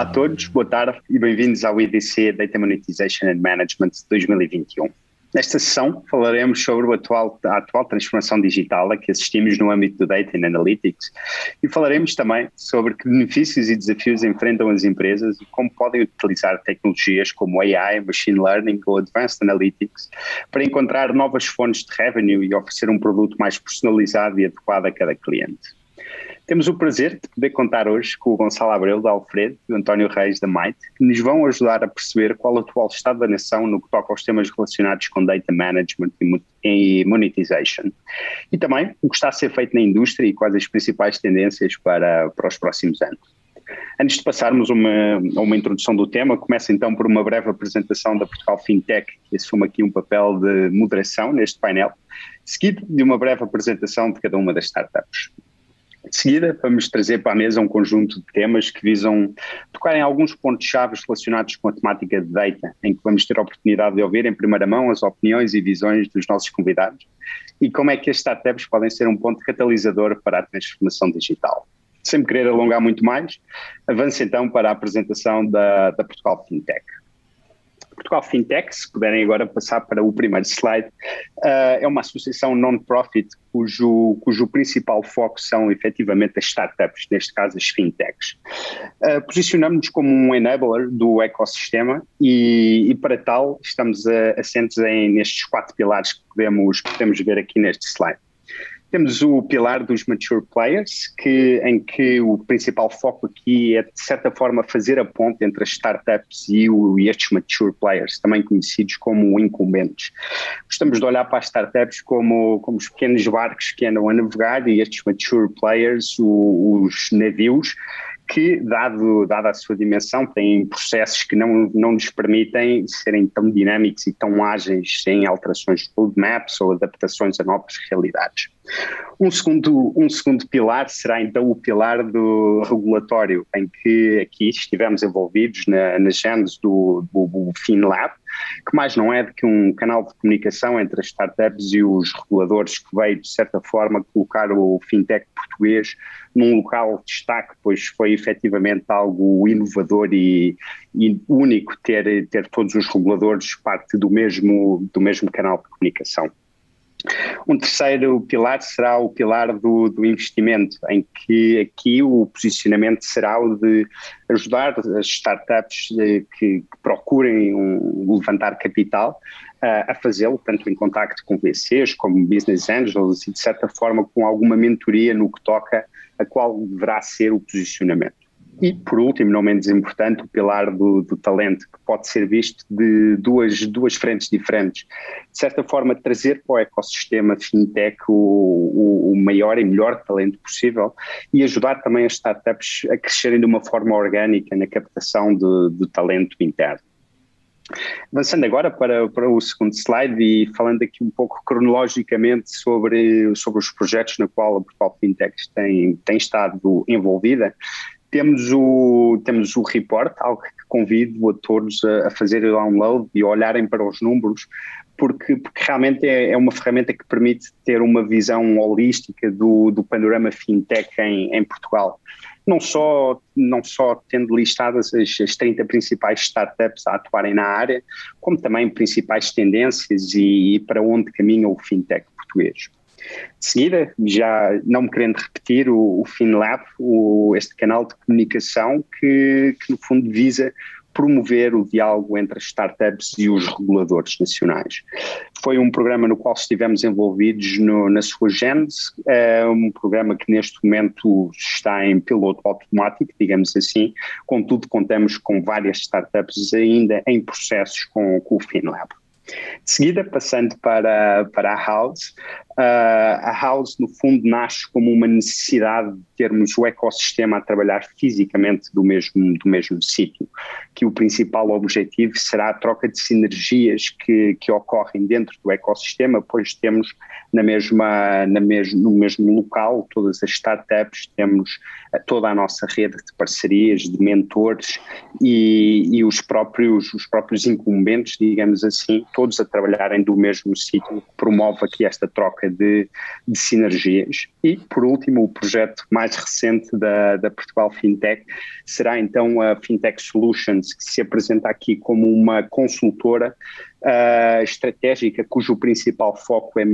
Olá a todos, boa tarde e bem-vindos ao IDC Data Monetization and Management 2021. Nesta sessão falaremos sobre a atual transformação digital a que assistimos no âmbito do Data and Analytics e falaremos também sobre que benefícios e desafios enfrentam as empresas e como podem utilizar tecnologias como AI, Machine Learning ou Advanced Analytics para encontrar novas fontes de revenue e oferecer um produto mais personalizado e adequado a cada cliente. Temos o prazer de poder contar hoje com o Gonçalo Abreu, da Alfred, e o António Reis, da Might, que nos vão ajudar a perceber qual é o atual estado da nação no que toca aos temas relacionados com Data Management e Monetization. E também o que está a ser feito na indústria e quais as principais tendências para os próximos anos. Antes de passarmos a uma introdução do tema, começo então por uma breve apresentação da Portugal Fintech, que assume aqui um papel de moderação neste painel, seguido de uma breve apresentação de cada uma das startups. De seguida, vamos trazer para a mesa um conjunto de temas que visam tocar em alguns pontos-chave relacionados com a temática de data, em que vamos ter a oportunidade de ouvir em primeira mão as opiniões e visões dos nossos convidados e como é que as startups podem ser um ponto catalisador para a transformação digital. Sem me querer alongar muito mais, avance então para a apresentação da Portugal Fintech. Portugal Fintech, se puderem agora passar para o primeiro slide, é uma associação non-profit cujo principal foco são efetivamente as startups, neste caso as fintechs. Posicionamos-nos como um enabler do ecossistema e para tal estamos assentes nestes 4 pilares que podemos ver aqui neste slide. Temos o pilar dos mature players, em que o principal foco aqui é, de certa forma, fazer a ponte entre as startups e estes mature players, também conhecidos como incumbentes. Gostamos de olhar para as startups como os pequenos barcos que andam a navegar e estes mature players, os navios, que, dada a sua dimensão, têm processos que não nos permitem serem tão dinâmicos e tão ágeis em alterações de roadmaps ou adaptações a novas realidades. Um segundo pilar será então o pilar do regulatório, em que aqui estivemos envolvidos na gênese do FinLab, que mais não é do que um canal de comunicação entre as startups e os reguladores que veio, de certa forma, colocar o fintech português num local de destaque, pois foi efetivamente algo inovador e único ter todos os reguladores parte do mesmo canal de comunicação. Um terceiro pilar será o pilar do investimento, em que aqui o posicionamento será o de ajudar as startups que procurem levantar capital a fazê-lo, tanto em contacto com VCs como Business Angels e de certa forma com alguma mentoria no que toca a qual deverá ser o posicionamento. E, por último, não menos importante, o pilar do talento, que pode ser visto de duas frentes diferentes. De certa forma, trazer para o ecossistema fintech o maior e melhor talento possível e ajudar também as startups a crescerem de uma forma orgânica na captação de talento interno. Avançando agora para o segundo slide e falando aqui um pouco cronologicamente sobre os projetos na qual a Portugal Fintech tem estado envolvida, temos o report, algo que convido a todos a fazer o download e a olharem para os números, porque realmente é uma ferramenta que permite ter uma visão holística do panorama fintech em Portugal. Não só tendo listadas as 30 principais startups a atuarem na área, como também principais tendências e para onde caminha o fintech português. De seguida, já não me querendo repetir, o FinLab, este canal de comunicação que no fundo visa promover o diálogo entre as startups e os reguladores nacionais. Foi um programa no qual estivemos envolvidos na sua gênese, um programa que neste momento está em piloto automático, digamos assim, contudo contamos com várias startups ainda em processos com o FinLab. De seguida, passando para a House, a House no fundo nasce como uma necessidade de termos o ecossistema a trabalhar fisicamente do mesmo sítio, que o principal objetivo será a troca de sinergias que ocorrem dentro do ecossistema, pois temos no mesmo local todas as startups, temos toda a nossa rede de parcerias, de mentores e os próprios incumbentes, digamos assim, todos a trabalharem do mesmo sítio, que promove aqui esta troca troca de sinergias. E, por último, o projeto mais recente da Portugal Fintech será então a Fintech Solutions, que se apresenta aqui como uma consultora estratégica, cujo principal foco é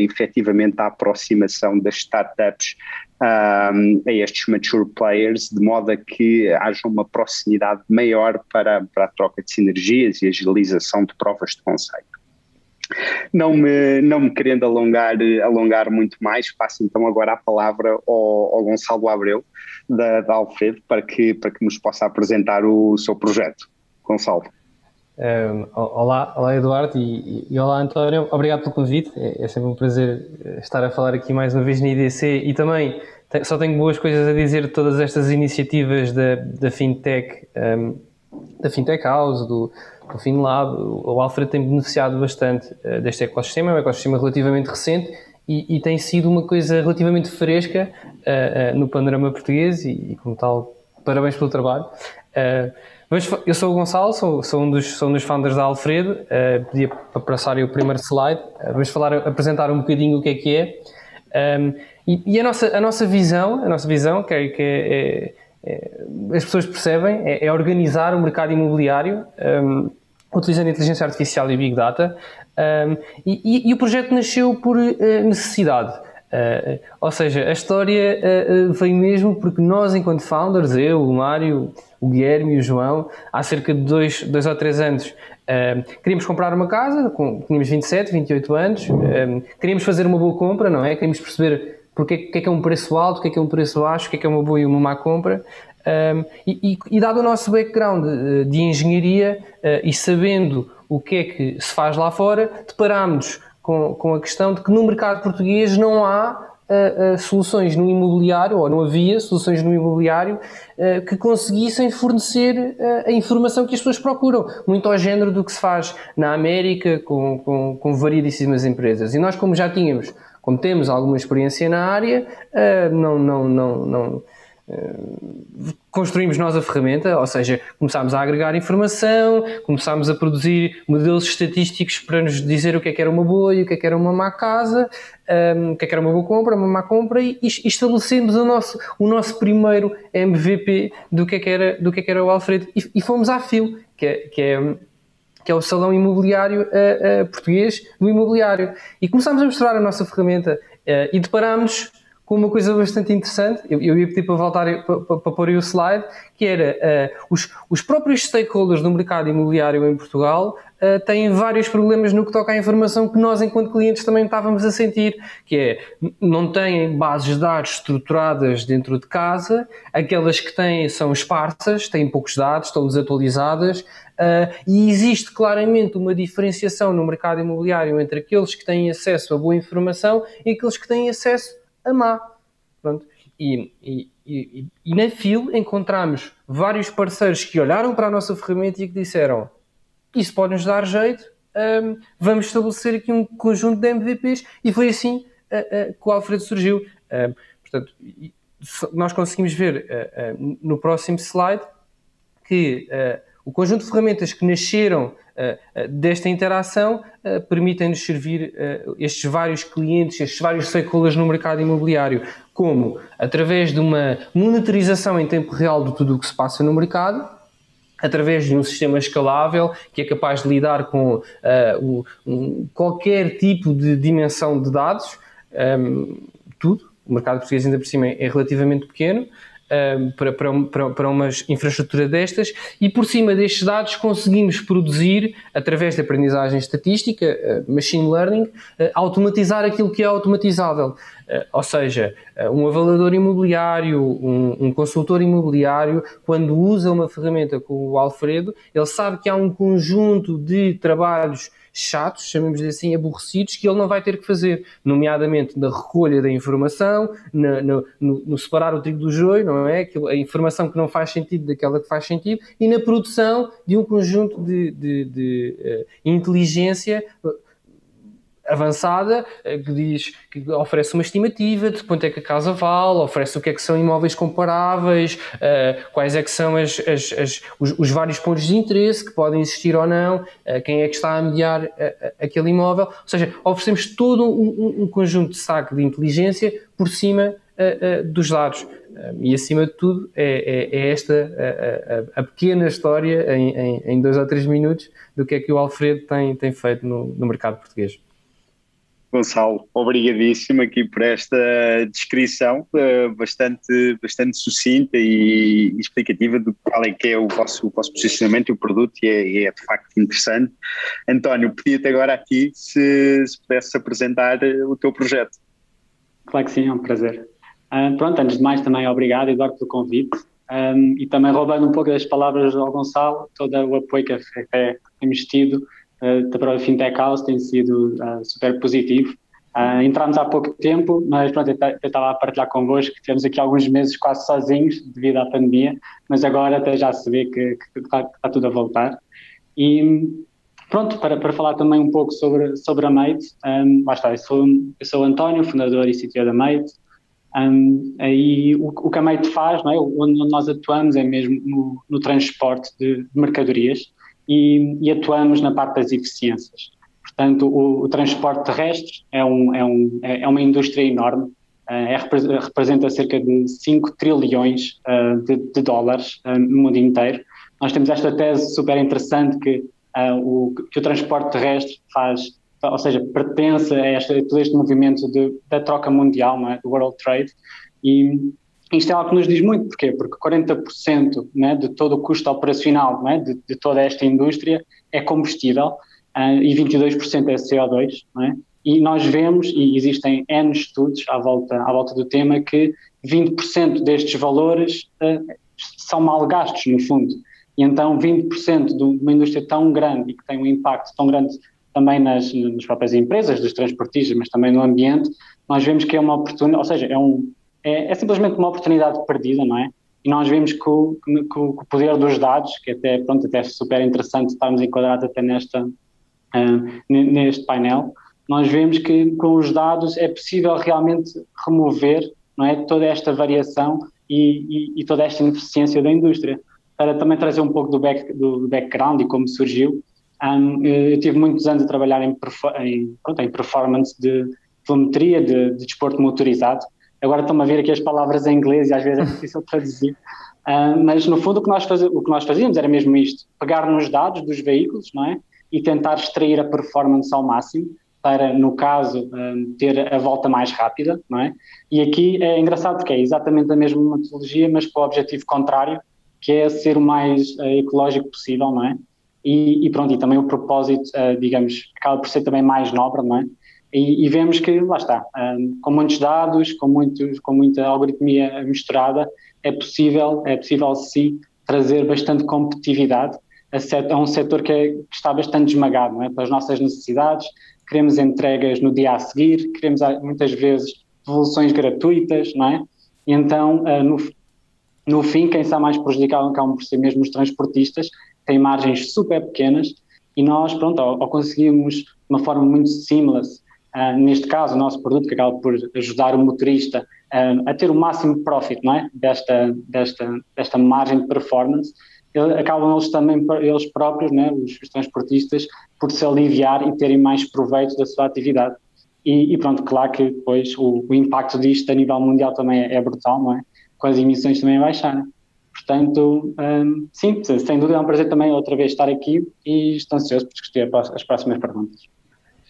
efetivamente a aproximação das startups a estes mature players, de modo a que haja uma proximidade maior para a troca de sinergias e agilização de provas de conceito. Não me querendo alongar muito mais, passo então agora a palavra ao Gonçalo Abreu, da Alfredo, para que nos possa apresentar o seu projeto. Gonçalo. Olá Eduardo e olá António, obrigado pelo convite, é sempre um prazer estar a falar aqui mais uma vez na IDC e também só tenho boas coisas a dizer de todas estas iniciativas da Fintech, da Fintech House, do FinLab. O Alfredo tem beneficiado bastante deste ecossistema, é um ecossistema relativamente recente e tem sido uma coisa relativamente fresca no panorama português e como tal, parabéns pelo trabalho. Eu sou o Gonçalo, sou um dos founders da Alfredo. Pedia para passarem o primeiro slide. Vamos apresentar um bocadinho o que é. E a nossa visão, que as pessoas percebem, é organizar o mercado imobiliário utilizando inteligência artificial e Big Data. E o projeto nasceu por necessidade. Ou seja, a história veio mesmo porque nós, enquanto founders, eu, o Mário, o Guilherme e o João, há cerca de 2 ou 3 anos, queríamos comprar uma casa, tínhamos 27, 28 anos, queríamos fazer uma boa compra, não é? Queríamos perceber o que é um preço alto, o que é um preço baixo, o que é uma boa e uma má compra. E dado o nosso background de engenharia e sabendo o que é que se faz lá fora, deparámos com a questão de que no mercado português não há soluções no imobiliário, ou não havia soluções no imobiliário que conseguissem fornecer a informação que as pessoas procuram, muito ao género do que se faz na América com variedíssimas empresas. E nós, como temos alguma experiência na área, construímos nós a ferramenta, ou seja, começámos a agregar informação, começámos a produzir modelos estatísticos para nos dizer o que era uma boa e o que era uma má casa, o que era uma boa compra, uma má compra, e estabelecemos o nosso primeiro MVP do que era o Alfredo, e fomos à FIL, que é o salão imobiliário português do imobiliário, e começámos a mostrar a nossa ferramenta e deparámos com uma coisa bastante interessante. Eu ia pedir para voltar para pôr aí o slide, que era os próprios stakeholders do mercado imobiliário em Portugal têm vários problemas no que toca à informação que nós, enquanto clientes, também estávamos a sentir, que é, não têm bases de dados estruturadas dentro de casa, aquelas que têm são esparsas, têm poucos dados, estão desatualizadas, e existe claramente uma diferenciação no mercado imobiliário entre aqueles que têm acesso a boa informação e aqueles que têm acesso a má. Pronto. E na FIL encontramos vários parceiros que olharam para a nossa ferramenta e que disseram: isso pode nos dar jeito, vamos estabelecer aqui um conjunto de MVPs, e foi assim que o Alfredo surgiu. Portanto, nós conseguimos ver no próximo slide que o conjunto de ferramentas que nasceram desta interação permitem-nos servir estes vários clientes, estes vários stakeholders no mercado imobiliário, como através de uma monitorização em tempo real de tudo o que se passa no mercado, através de um sistema escalável que é capaz de lidar com qualquer tipo de dimensão de dados, tudo. O mercado português, ainda por cima, é relativamente pequeno para uma infraestrutura destas, e por cima destes dados conseguimos produzir, através de aprendizagem estatística, machine learning, automatizar aquilo que é automatizável. Ou seja, um avaliador imobiliário, um consultor imobiliário, quando usa uma ferramenta como o Alfredo, ele sabe que há um conjunto de trabalhos chatos, chamemos-lhe assim, aborrecidos, que ele não vai ter que fazer, nomeadamente na recolha da informação, no separar o trigo do joio, não é? A informação que não faz sentido daquela que faz sentido, e na produção de um conjunto de inteligência avançada, que diz, que oferece uma estimativa de quanto é que a casa vale, oferece o que é que são imóveis comparáveis, quais é que são os vários pontos de interesse que podem existir ou não, quem é que está a mediar aquele imóvel. Ou seja, oferecemos todo um conjunto de saco de inteligência por cima dos dados. E acima de tudo é esta a pequena história em 2 ou 3 minutos do que é que o Alfredo tem feito no mercado português. Gonçalo, obrigadíssimo aqui por esta descrição bastante sucinta e explicativa do qual é que é o vosso posicionamento e o produto, e é de facto interessante. António, pedia-te agora aqui se pudesse apresentar o teu projeto. Claro que sim, é um prazer. Pronto, antes de mais também obrigado, Eduardo, pelo convite, e também roubando um pouco das palavras ao Gonçalo, todo o apoio que temos tido da própria Fintech House tem sido super positivo. Entramos há pouco tempo, mas pronto, eu estava a partilhar convosco que tivemos aqui alguns meses quase sozinhos devido à pandemia, mas agora até já se vê que está tudo a voltar. E pronto, para falar também um pouco sobre a Mate, lá está, eu sou o António, fundador e CTO da Mate. Aí o que a Mate faz, não é? Onde nós atuamos é mesmo no transporte de mercadorias e atuamos na parte das eficiências. Portanto, o transporte terrestre é uma indústria enorme, representa cerca de 5 trilhões de dólares no mundo inteiro. Nós temos esta tese super interessante que o transporte terrestre faz, ou seja, pertence a todo este movimento da troca mundial, não é? Do World Trade, e isto é algo que nos diz muito. Porquê? Porque 40%, né, de todo o custo operacional, né, de toda esta indústria é combustível, e 22% é CO2, não é? E nós vemos, e existem N estudos à volta do tema, que 20% destes valores são mal gastos, no fundo. E então 20% de uma indústria tão grande e que tem um impacto tão grande também nas próprias empresas, dos transportistas, mas também no ambiente, nós vemos que é uma oportunidade, ou seja, é simplesmente uma oportunidade perdida, não é? E nós vemos que o poder dos dados, que até é super interessante estarmos enquadrados até neste painel, nós vemos que com os dados é possível realmente remover, não é, toda esta variação e toda esta ineficiência da indústria. Para também trazer um pouco do background e como surgiu, eu tive muitos anos a trabalhar em performance de telemetria, de desporto motorizado. Agora estão-me a vir aqui as palavras em inglês e às vezes é difícil traduzir. Mas no fundo o que nós fazíamos era mesmo isto, pegar nos dados dos veículos, não é? E tentar extrair a performance ao máximo para, no caso, ter a volta mais rápida, não é? E aqui é engraçado porque é exatamente a mesma metodologia, mas com o objetivo contrário, que é ser o mais ecológico possível, não é? E pronto, e também o propósito, digamos, acaba por ser também mais nobre, não é? E vemos que, lá está, com muitos dados, com muita algoritmia misturada, é possível sim trazer bastante competitividade a um setor que está bastante esmagado, não é? Pelas nossas necessidades, queremos entregas no dia a seguir, queremos muitas vezes devoluções gratuitas, não é? E então, no fim, quem está mais prejudicado acabam por ser mesmo os transportistas, têm margens super pequenas, e nós, pronto, ao conseguirmos de uma forma muito seamless, neste caso o nosso produto que acaba por ajudar o motorista a ter o máximo profit, não é? desta margem de performance, acabam eles próprios, né, os transportistas, por se aliviar e terem mais proveito da sua atividade. E pronto, claro que depois o impacto disto a nível mundial também é brutal, não é? Com as emissões também a baixar. Portanto, sim, sem dúvida é um prazer também outra vez estar aqui e estou ansioso por discutir as próximas perguntas.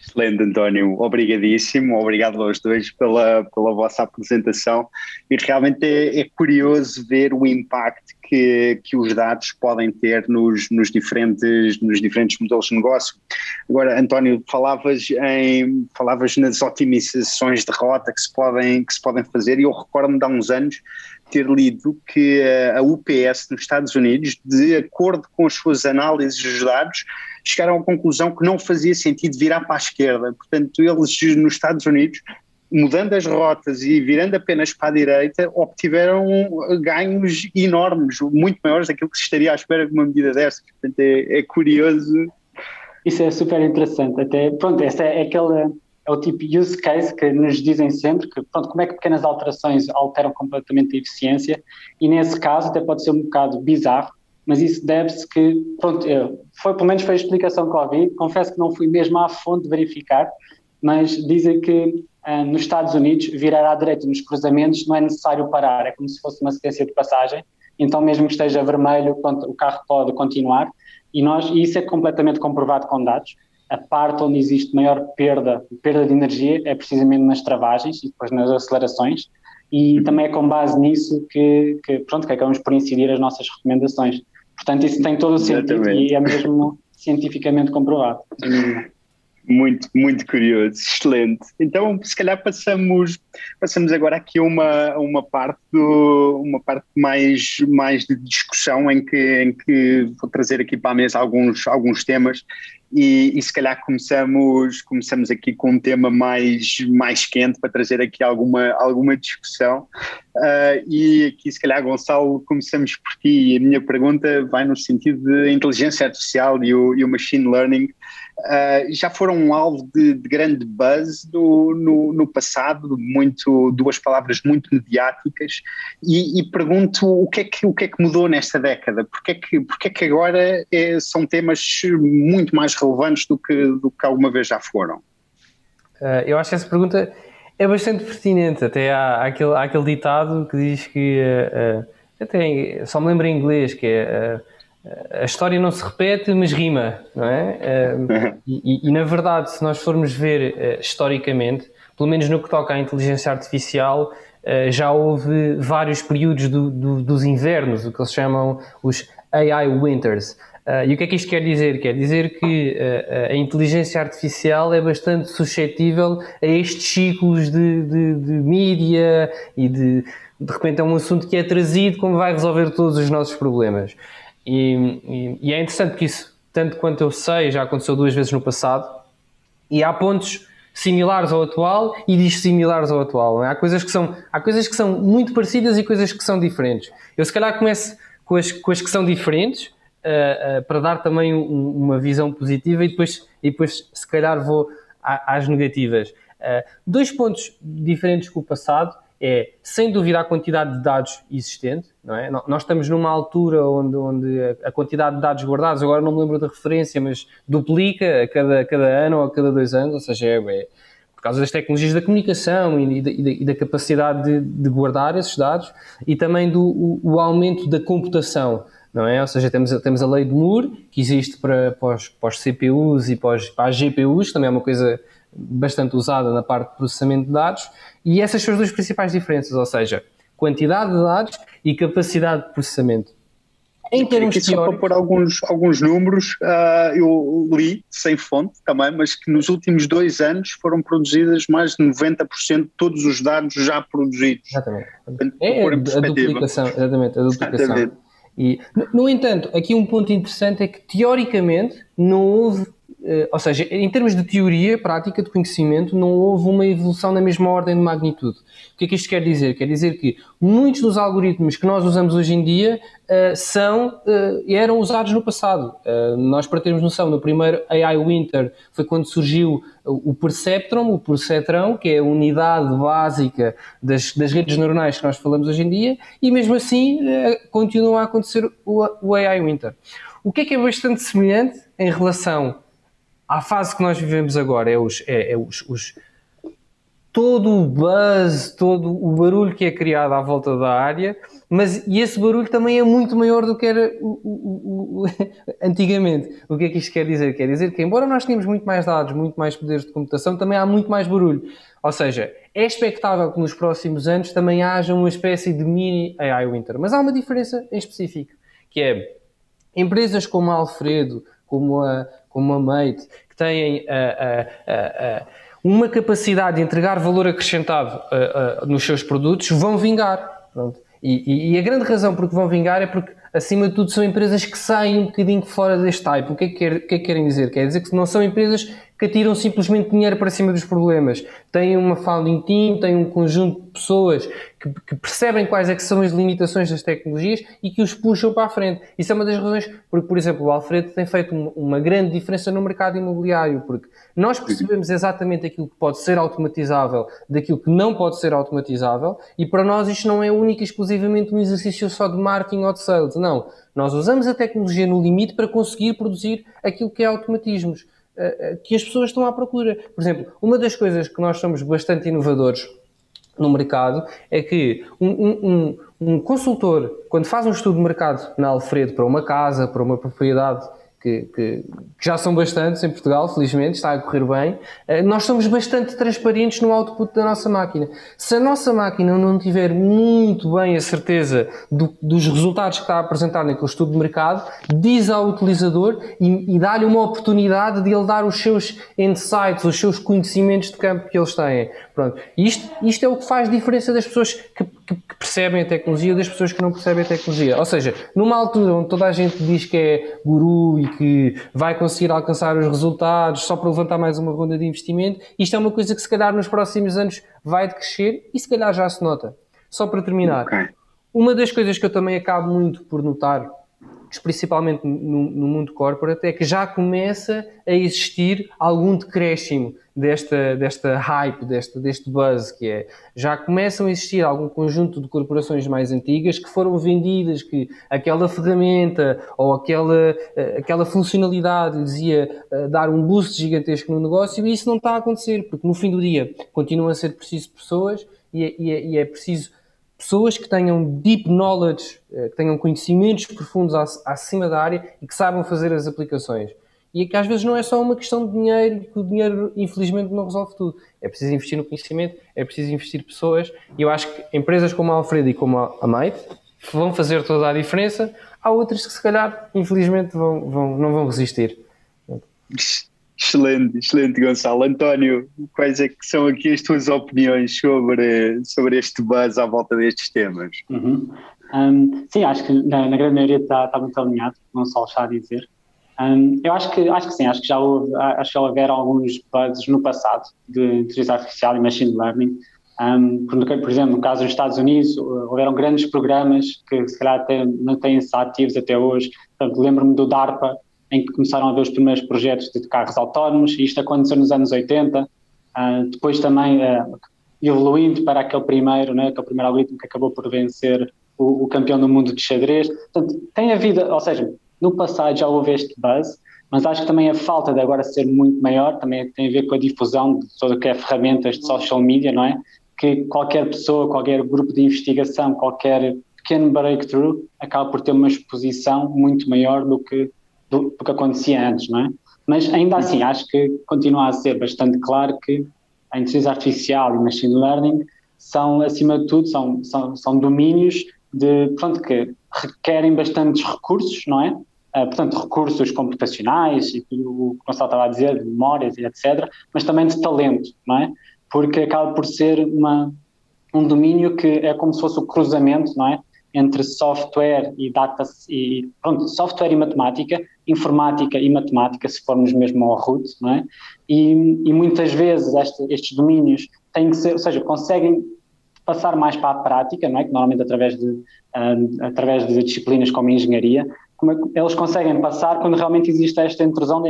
Excelente, António, obrigadíssimo, obrigado aos dois pela vossa apresentação, e realmente é curioso ver o impacto que os dados podem ter nos diferentes modelos de negócio. Agora, António, falavas nas otimizações de rota que se podem fazer, e eu recordo-me de há uns anos ter lido que a UPS nos Estados Unidos, de acordo com as suas análises dos dados, chegaram à conclusão que não fazia sentido virar para a esquerda. Portanto, eles nos Estados Unidos, mudando as rotas e virando apenas para a direita, obtiveram ganhos enormes, muito maiores daquilo que se estaria à espera de uma medida dessas. Portanto, é curioso. Isso é super interessante. Até, pronto, essa é é o tipo use case que nos dizem sempre que, pronto, como é que pequenas alterações alteram completamente a eficiência, e nesse caso até pode ser um bocado bizarro, mas isso deve-se que, pronto, pelo menos foi a explicação que ouvi, confesso que não fui mesmo à fonte verificar, mas dizem que nos Estados Unidos virar à direita nos cruzamentos não é necessário parar, é como se fosse uma sequência de passagem, então mesmo que esteja vermelho, pronto, o carro pode continuar, e isso é completamente comprovado com dados. A parte onde existe maior perda de energia é precisamente nas travagens e depois nas acelerações, e também é com base nisso que acabamos por incidir as nossas recomendações. Portanto, isso tem todo o sentido e é mesmo cientificamente comprovado. Muito, muito curioso, excelente. Então, se calhar passamos agora aqui a uma parte mais de discussão em que vou trazer aqui para a mesa alguns temas e se calhar começamos aqui com um tema mais quente para trazer aqui alguma discussão. E aqui, se calhar, Gonçalo, começamos por ti. A minha pergunta vai no sentido de inteligência artificial e o machine learning. Já foram um alvo de grande buzz no passado, duas palavras muito mediáticas, e pergunto o que é que mudou nesta década? Porque é que agora são temas muito mais relevantes do que alguma vez já foram? Eu acho que essa pergunta é bastante pertinente. Até há aquele ditado que diz que, até só me lembro em inglês, que é a história não se repete, mas rima, não é? E na verdade, se nós formos ver historicamente, pelo menos no que toca à inteligência artificial, já houve vários períodos dos invernos, o que eles chamam os AI Winters. E o que é que isto quer dizer? Quer dizer que a inteligência artificial é bastante suscetível a estes ciclos de mídia e de repente é um assunto que é trazido como vai resolver todos os nossos problemas. E é interessante porque isso, tanto quanto eu sei, já aconteceu 2 vezes no passado e há pontos similares ao atual e dissimilares ao atual. Não é? Há coisas que são muito parecidas e coisas que são diferentes. Eu se calhar começo com as que são diferentes para dar também uma visão positiva e depois se calhar vou às negativas. 2 pontos diferentes com o passado é, sem dúvida, a quantidade de dados existente, não é? Nós estamos numa altura onde a quantidade de dados guardados, agora não me lembro da referência, mas duplica a cada ano ou a cada 2 anos, ou seja, é por causa das tecnologias da comunicação e da capacidade de guardar esses dados e também do aumento da computação, não é? Ou seja, temos a lei de Moore, que existe para os CPUs e para as GPUs, também é uma coisa bastante usada na parte de processamento de dados, e essas são as 2 principais diferenças, ou seja, quantidade de dados e capacidade de processamento. Em termos teóricos... Só para pôr alguns números, eu li, sem fonte também, mas que nos últimos 2 anos foram produzidas mais de 90% de todos os dados já produzidos. Exatamente. A duplicação. Exatamente, a duplicação. Exatamente. E, no entanto, aqui um ponto interessante é que, teoricamente, não houve... ou seja, em termos de teoria, prática de conhecimento, não houve uma evolução na mesma ordem de magnitude. O que é que isto quer dizer? Quer dizer que muitos dos algoritmos que nós usamos hoje em dia eram usados no passado. Nós, para termos noção, no primeiro AI Winter foi quando surgiu o perceptrão, que é a unidade básica das redes neuronais que nós falamos hoje em dia, e mesmo assim continua a acontecer o AI Winter. O que é bastante semelhante em relação à fase que nós vivemos agora, todo o buzz, todo o barulho que é criado à volta da área, e esse barulho também é muito maior do que era antigamente. O que é que isto quer dizer? Quer dizer que, embora nós tenhamos muito mais dados, muito mais poderes de computação, também há muito mais barulho. Ou seja, é expectável que nos próximos anos também haja uma espécie de mini AI Winter. Mas há uma diferença em específico, que é empresas como a Alfredo, como a Mate, que têm uma capacidade de entregar valor acrescentado nos seus produtos, vão vingar. Pronto. E a grande razão por que vão vingar é porque, acima de tudo, são empresas que saem um bocadinho fora deste type. O que é que querem dizer? Quer dizer que não são empresas que atiram simplesmente dinheiro para cima dos problemas. Têm uma founding team, têm um conjunto de pessoas que percebem quais é que são as limitações das tecnologias e que os puxam para a frente. Isso é uma das razões porque, por exemplo, o Alfredo tem feito uma grande diferença no mercado imobiliário, porque nós percebemos exatamente aquilo que pode ser automatizável daquilo que não pode ser automatizável, e para nós isto não é único e exclusivamente um exercício só de marketing ou de sales. Não. Nós usamos a tecnologia no limite para conseguir produzir aquilo que é automatismos, que as pessoas estão à procura. Por exemplo, uma das coisas que nós somos bastante inovadores no mercado é que um consultor, quando faz um estudo de mercado na Alfredo para uma casa, para uma propriedade, que já são bastantes em Portugal, felizmente, está a correr bem, nós somos bastante transparentes no output da nossa máquina. Se a nossa máquina não tiver muito bem a certeza dos resultados que está a apresentar naquele estudo de mercado, diz ao utilizador e dá-lhe uma oportunidade de ele dar os seus insights, os seus conhecimentos de campo que eles têm. Pronto. Isto é o que faz diferença das pessoas que percebem a tecnologia das pessoas que não percebem a tecnologia. Ou seja, numa altura onde toda a gente diz que é guru e que vai conseguir alcançar os resultados só para levantar mais uma ronda de investimento, isto é uma coisa que se calhar nos próximos anos vai decrescer e se calhar já se nota. Só para terminar, uma das coisas que eu também acabo muito por notar, principalmente no mundo corporate, é que já começa a existir algum decréscimo desta hype, deste buzz, que é, já começam a existir algum conjunto de corporações mais antigas que foram vendidas, que aquela ferramenta ou aquela funcionalidade lhes ia dar um boost gigantesco no negócio, e isso não está a acontecer, porque no fim do dia continuam a ser preciso pessoas e é preciso pessoas que tenham deep knowledge, que tenham conhecimentos profundos acima da área e que saibam fazer as aplicações. E que às vezes não é só uma questão de dinheiro, que o dinheiro infelizmente não resolve tudo. É preciso investir no conhecimento, é preciso investir em pessoas, e eu acho que empresas como a Alfredo e como a Mate vão fazer toda a diferença. Há outras que se calhar infelizmente não vão resistir. Excelente, Gonçalo. António, quais é que são aqui as tuas opiniões sobre este buzz à volta destes temas? Sim, acho que na grande maioria está muito alinhado, não só está a dizer. Eu acho que sim, acho que já houveram alguns buzzes no passado de inteligência artificial e machine learning. Por exemplo, no caso dos Estados Unidos, houveram grandes programas que se calhar até não têm-se ativos até hoje. Portanto, lembro-me do DARPA, em que começaram a ver os primeiros projetos de carros autónomos, e isto aconteceu nos anos 80, depois também evoluindo para aquele primeiro algoritmo que acabou por vencer o campeão do mundo de xadrez. Portanto, tem havido, ou seja, no passado já houve este buzz, mas acho que também a falta de agora ser muito maior também tem a ver com a difusão de tudo o que é ferramentas de social media, não é? Que qualquer pessoa, qualquer grupo de investigação, qualquer pequeno breakthrough acaba por ter uma exposição muito maior do que acontecia antes, não é? Mas ainda assim, acho que continua a ser bastante claro que a inteligência artificial e machine learning são, acima de tudo, são domínios que requerem bastantes recursos, não é? Portanto, recursos computacionais, e o que Gonçalo estava a dizer, de memórias e etc., mas também de talento, não é? Porque acaba por ser um domínio que é como se fosse o cruzamento, não é? Entre software e software e matemática, informática e matemática, se formos mesmo ao root, não é? E muitas vezes estes domínios têm que ser, ou seja, conseguem passar mais para a prática, não é? Que normalmente através de disciplinas como a engenharia, eles conseguem passar quando realmente existe esta intrusão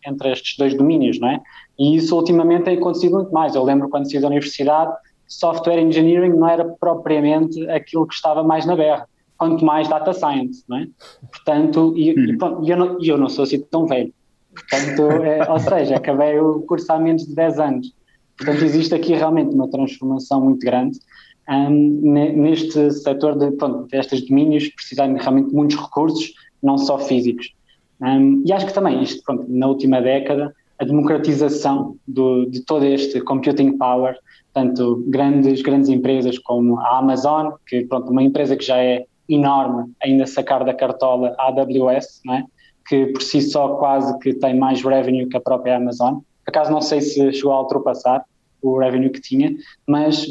entre estes dois domínios, não é? E isso ultimamente tem acontecido muito mais. Eu lembro quando saí da universidade, software engineering não era propriamente aquilo que estava mais na berra, quanto mais data science, não é? Portanto, eu não sou assim tão velho. Portanto, ou seja, acabei o curso há menos de 10 anos. Portanto, existe aqui realmente uma transformação muito grande neste setor destes domínios, precisando realmente de muitos recursos, não só físicos. E acho que também isto, na última década, a democratização de todo este computing power, tanto grandes empresas como a Amazon, que uma empresa que já é enorme, ainda sacar da cartola a AWS, não é? Que por si só quase que tem mais revenue que a própria Amazon. Por acaso não sei se chegou a ultrapassar o revenue que tinha, mas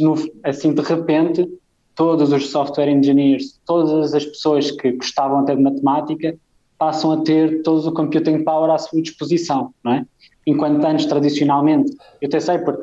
assim de repente todos os software engineers, todas as pessoas que gostavam até de matemática passam a ter todo o computing power à sua disposição, não é? Enquanto antes, tradicionalmente, eu até sei porque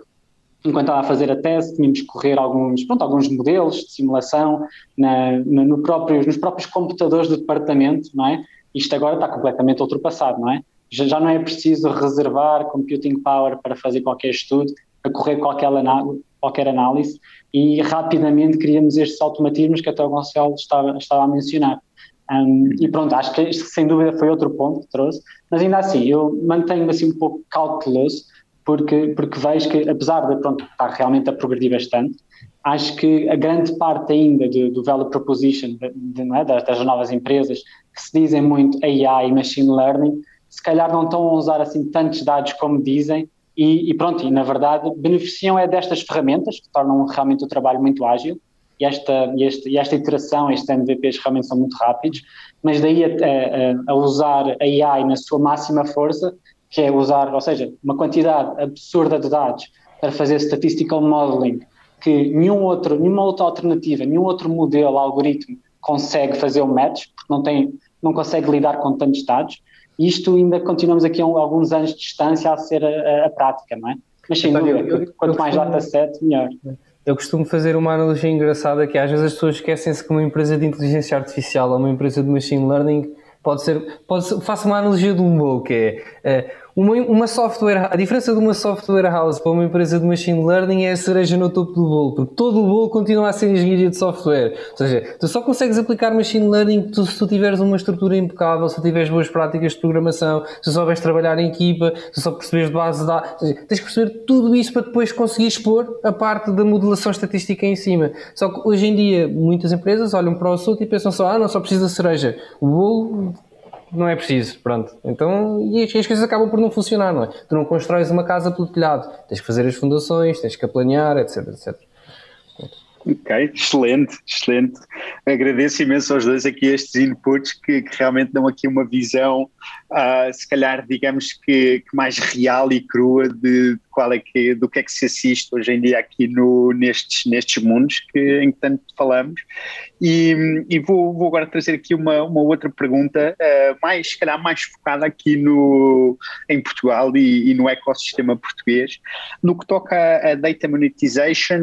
enquanto estava a fazer a tese, tínhamos que correr alguns modelos de simulação nos próprios computadores do departamento, não é? Isto agora está completamente ultrapassado, não é? Já não é preciso reservar computing power para fazer qualquer estudo, a correr qualquer análise, e rapidamente criamos estes automatismos que até o Gonçalo estava a mencionar. E pronto, acho que este sem dúvida foi outro ponto que trouxe, mas ainda assim, eu mantenho-me assim um pouco cauteloso, porque vejo que, apesar de estar realmente a progredir bastante, acho que a grande parte ainda do value proposition não é, das novas empresas, que se dizem muito AI e machine learning, se calhar não estão a usar assim tantos dados como dizem, e na verdade beneficiam destas ferramentas que tornam realmente o trabalho muito ágil, e esta iteração, estes MVPs realmente são muito rápidos, mas daí a usar AI na sua máxima força, que é usar, ou seja, uma quantidade absurda de dados para fazer statistical modeling, que nenhuma outra alternativa, nenhum outro modelo, algoritmo consegue fazer o match, porque não consegue lidar com tantos dados. E isto ainda continuamos aqui a alguns anos de distância a ser a prática, não é? Mas sem dúvida, quanto mais dataset, melhor. Eu costumo fazer uma analogia engraçada, que às vezes as pessoas esquecem-se que uma empresa de inteligência artificial ou uma empresa de machine learning faço uma analogia de um bolo, que é a diferença de uma software house para uma empresa de machine learning é a cereja no topo do bolo, porque todo o bolo continua a ser engenharia de software. Ou seja, tu só consegues aplicar machine learning se tu tiveres uma estrutura impecável, se tu tiveres boas práticas de programação, se tu souberes trabalhar em equipa, se tu só perceberes de base de dados. Ou seja, tens que perceber tudo isso para depois conseguir expor a parte da modelação estatística em cima. Só que hoje em dia muitas empresas olham para o assunto e pensam só, não, só precisa da cereja. O bolo não é preciso, pronto. Então, e as coisas acabam por não funcionar, não é? Tu não constróis uma casa pelo telhado, tens que fazer as fundações, tens que a planear, etc, etc. Ok, excelente. Agradeço imenso aos dois aqui estes inputs que realmente dão aqui uma visão, se calhar, digamos que mais real e crua do que é que se assiste hoje em dia aqui nestes mundos em que tanto falamos. E vou agora trazer aqui uma outra pergunta, se calhar mais focada aqui em Portugal e no ecossistema português. No que toca a data monetization,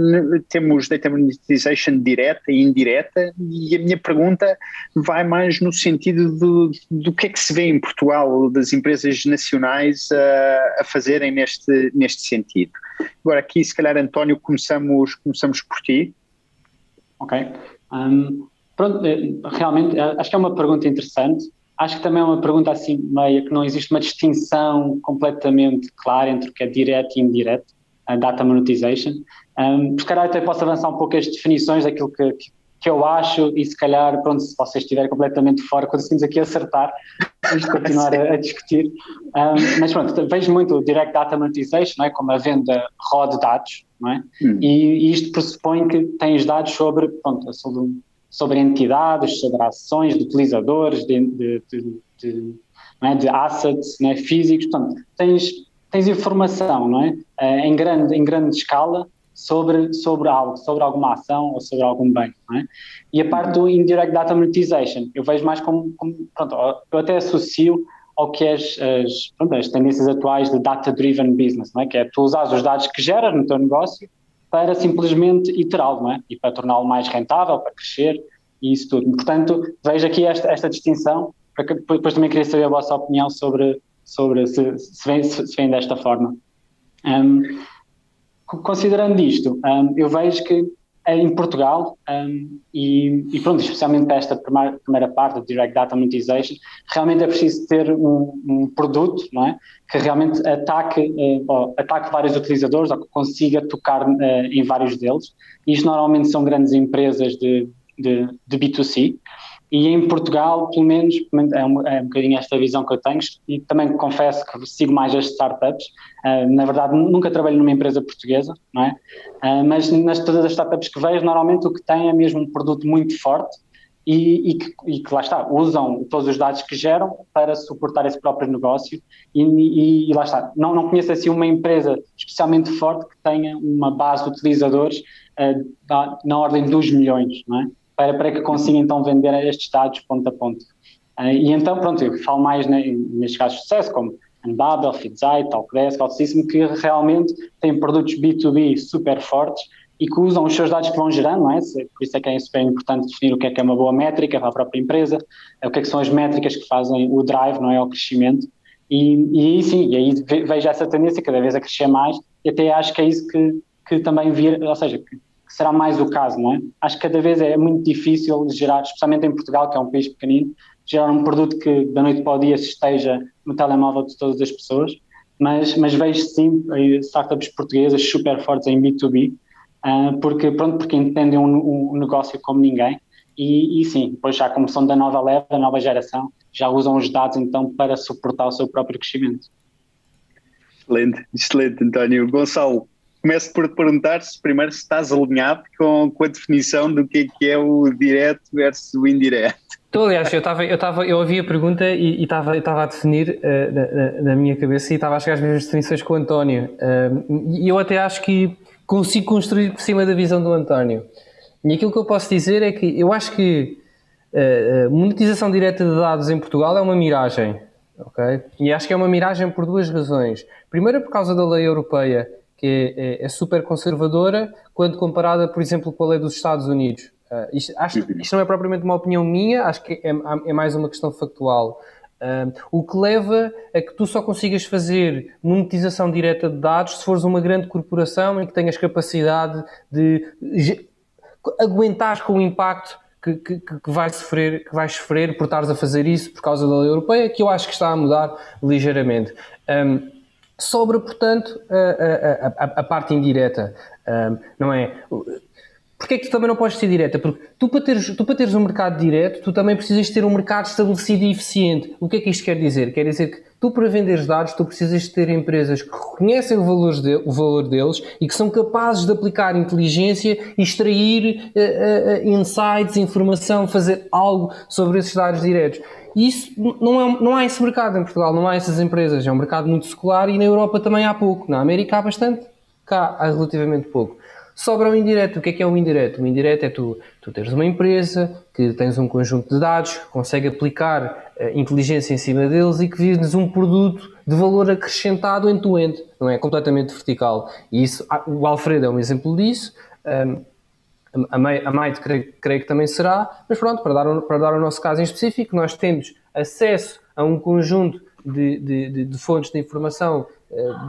temos data monetization direta e indireta, e a minha pergunta vai mais no sentido do que é que se vê em Portugal, das empresas nacionais a fazerem neste sentido. Agora aqui, se calhar, António, começamos por ti. Ok. Pronto, realmente acho que é uma pergunta interessante. Acho que também é uma pergunta assim meio que não existe uma distinção completamente clara entre o que é direto e indireto, a data monetization. Se calhar até posso avançar um pouco as definições daquilo que eu acho, e se calhar, pronto, se vocês estiverem completamente fora, conseguimos aqui acertar, vamos continuar a discutir. Mas pronto, vejo muito o Direct Data Monetization, não é? Como a venda raw de dados, não é? E isto pressupõe que tens dados sobre entidades, sobre ações de utilizadores, de assets, não é? Físicos, portanto, tens informação, não é? Em grande escala, sobre algo, sobre alguma ação ou sobre algum bem, não é? E a parte do Indirect Data Monetization, eu vejo mais como pronto, eu até associo ao que é as tendências atuais de Data-Driven Business, não é? Que é tu usares os dados que geras no teu negócio para simplesmente iterá-lo, não é? E para torná-lo mais rentável, para crescer e isso tudo. Portanto, vejo aqui esta distinção, depois também queria saber a vossa opinião sobre se vem desta forma. Considerando isto, eu vejo que em Portugal, e pronto, especialmente para esta primeira parte do Direct Data Monetization, realmente é preciso ter um produto, não é? Que realmente ataque vários utilizadores, ou que consiga tocar em vários deles. Isto normalmente são grandes empresas de B2C, e em Portugal, pelo menos, é um bocadinho esta visão que eu tenho, e também confesso que sigo mais as startups. Na verdade, nunca trabalho numa empresa portuguesa, não é? Mas todas as startups que vejo, normalmente o que têm é mesmo um produto muito forte e que lá está, usam todos os dados que geram para suportar esse próprio negócio e lá está. Não conheço assim uma empresa especialmente forte que tenha uma base de utilizadores na ordem dos milhões, não é? Para que consiga então vender estes dados ponto a ponto. E então, pronto, eu falo mais nestes casos de sucesso, como Unbubble, Feedzai, Talkdesk, Outsystem, que realmente têm produtos B2B super fortes e que usam os seus dados que vão gerando, não é? Por isso é que é super importante definir o que é uma boa métrica para a própria empresa, o que são as métricas que fazem o drive, não é, ao crescimento. E aí sim, e aí vejo essa tendência cada vez a crescer mais e até acho que é isso que também ou seja, que será mais o caso, não é? Acho que cada vez é muito difícil gerar, especialmente em Portugal, que é um país pequenino, gerar um produto que da noite para o dia esteja no telemóvel de todas as pessoas, mas vejo sim startups portuguesas super fortes em B2B, porque entendem um negócio como ninguém e sim, depois já como são da nova leva, da nova geração, já usam os dados então para suportar o seu próprio crescimento. Excelente, António. Gonçalo, começo por te perguntar primeiro se estás alinhado com a definição do que é o direto versus o indireto. Então, aliás, eu ouvi a pergunta e estava a definir na minha cabeça e estava a chegar às mesmas definições com o António. E eu até acho que consigo construir por cima da visão do António. E aquilo que eu posso dizer é que eu acho que a monetização direta de dados em Portugal é uma miragem. Okay? E acho que é uma miragem por duas razões. Primeiro, por causa da lei europeia, que é super conservadora, quando comparada, por exemplo, com a lei dos Estados Unidos. Isto não é propriamente uma opinião minha, acho que é mais uma questão factual. O que leva a que tu só consigas fazer monetização direta de dados se fores uma grande corporação em que tenhas capacidade de aguentar com o impacto que vais sofrer por estares a fazer isso por causa da lei europeia, que eu acho que está a mudar ligeiramente. Sobra, portanto, a parte indireta, não é? Porquê é que tu também não podes ser direta? Porque tu para teres um mercado direto, tu também precisas ter um mercado estabelecido e eficiente. O que é que isto quer dizer? Quer dizer que tu, para venderes dados, tu precisas ter empresas que reconhecem o valor deles e que são capazes de aplicar inteligência e extrair insights, informação, fazer algo sobre esses dados diretos. E isso não há esse mercado em Portugal, não há essas empresas. É um mercado muito secular e na Europa também há pouco. Na América há bastante, cá há relativamente pouco. Sobra o indireto. O que é o indireto? O indireto é tu teres uma empresa que tens um conjunto de dados, que consegue aplicar inteligência em cima deles e que vendes um produto de valor acrescentado end-to-end, não é? Completamente vertical. E isso, o Alfredo é um exemplo disso, a Maite creio que também será, mas pronto, para dar o nosso caso em específico, nós temos acesso a um conjunto de fontes de informação